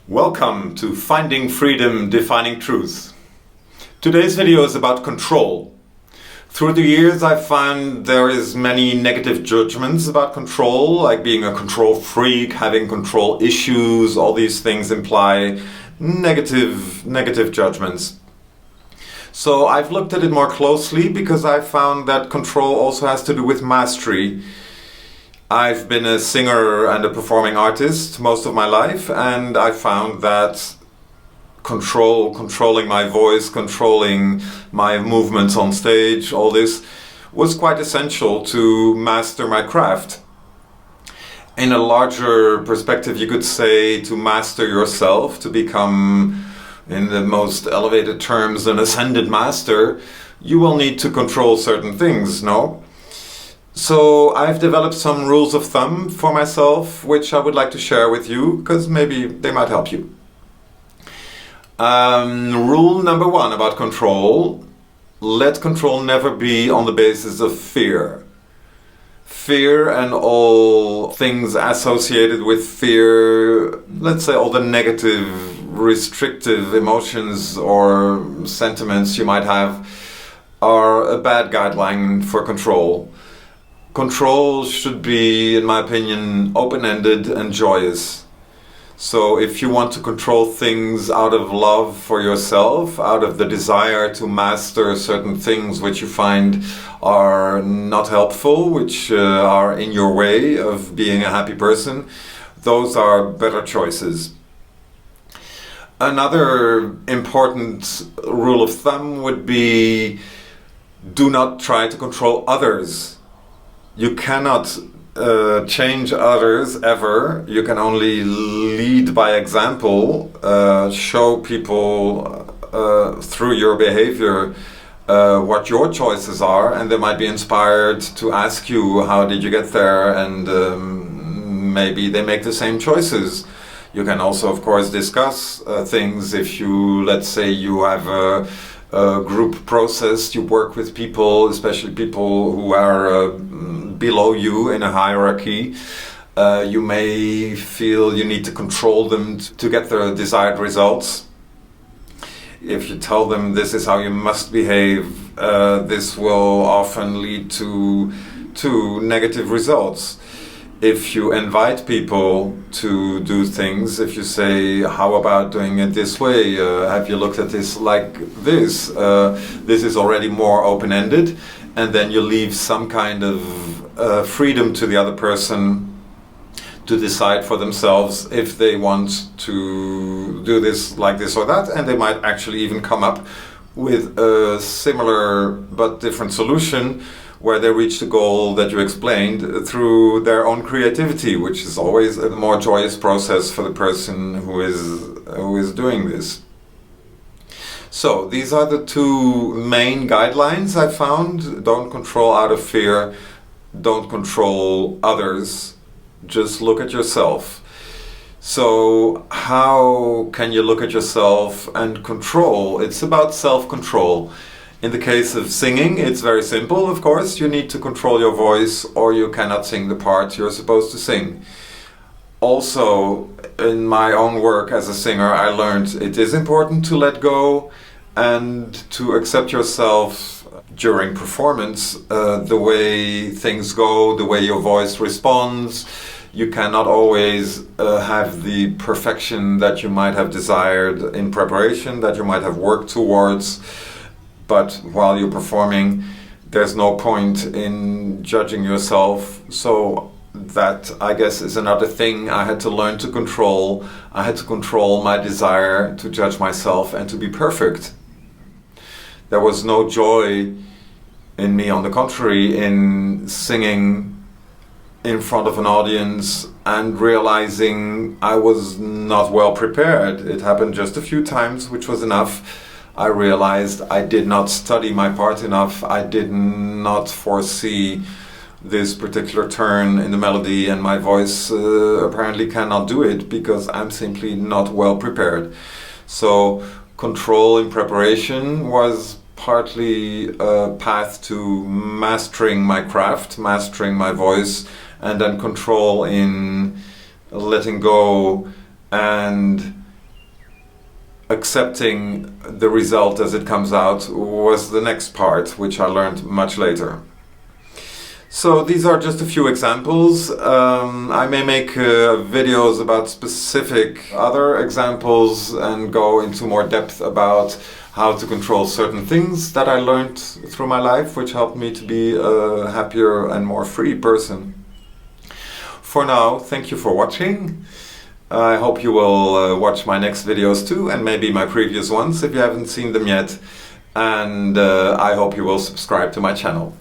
Welcome to Finding Freedom, Defining Truth. Today's video is about control. Through the years I found there is many negative judgments about control, like being a control freak, having control issues. All these things imply negative judgments. So I've looked at it more closely because I found that control also has to do with mastery. I've been a singer and a performing artist most of my life, and I found that controlling my voice, controlling my movements on stage, all this was quite essential to master my craft. In a larger perspective, you could say to master yourself, to become, in the most elevated terms, an ascended master, you will need to control certain things, no? So I've developed some rules of thumb for myself, which I would like to share with you, because maybe they might help you. Rule number 1 about control: let control never be on the basis of fear. Fear and all things associated with fear, let's say all the negative, restrictive emotions or sentiments you might have, are a bad guideline for control. Control should be, in my opinion, open-ended and joyous. So if you want to control things out of love for yourself, out of the desire to master certain things which you find are not helpful, which are in your way of being a happy person, those are better choices. Another important rule of thumb would be: do not try to control others. You cannot change others ever. You can only lead by example, show people through your behavior what your choices are, and they might be inspired to ask you, how did you get there? And maybe they make the same choices. You can also, of course, discuss things. If you, let's say, you have a group process, you work with people, especially people who are below you in a hierarchy, you may feel you need to control them to get the desired results. If you tell them this is how you must behave, this will often lead to negative results. If you invite people to do things, if you say, how about doing it this way, have you looked at this like this, this is already more open-ended, and then you leave some kind of freedom to the other person to decide for themselves if they want to do this like this or that, and they might actually even come up with a similar but different solution where they reach the goal that you explained through their own creativity, which is always a more joyous process for the person who is doing this. So these are the two main guidelines I found. Don't control out of fear. Don't control others. Just look at yourself. So how can you look at yourself and control? It's about self-control. In the case of singing, it's very simple, of course. You need to control your voice, or you cannot sing the part you're supposed to sing. Also, in my own work as a singer, I learned it is important to let go and to accept yourself during performance, the way things go, the way your voice responds. You cannot always have the perfection that you might have desired in preparation, that you might have worked towards. But while you're performing, there's no point in judging yourself. So that, I guess, is another thing I had to learn to control. I had to control my desire to judge myself and to be perfect. There was no joy in me, on the contrary, in singing in front of an audience and realizing I was not well prepared. It happened just a few times, which was enough. I realized I did not study my part enough. I did not foresee this particular turn in the melody, and my voice apparently cannot do it because I'm simply not well prepared. So control in preparation was partly a path to mastering my craft, mastering my voice, and then control in letting go and accepting the result as it comes out was the next part, which I learned much later. So these are just a few examples. I may make videos about specific other examples and go into more depth about how to control certain things that I learned through my life, which helped me to be a happier and more free person. For now, thank you for watching. I hope you will watch my next videos too, and maybe my previous ones if you haven't seen them yet. And I hope you will subscribe to my channel.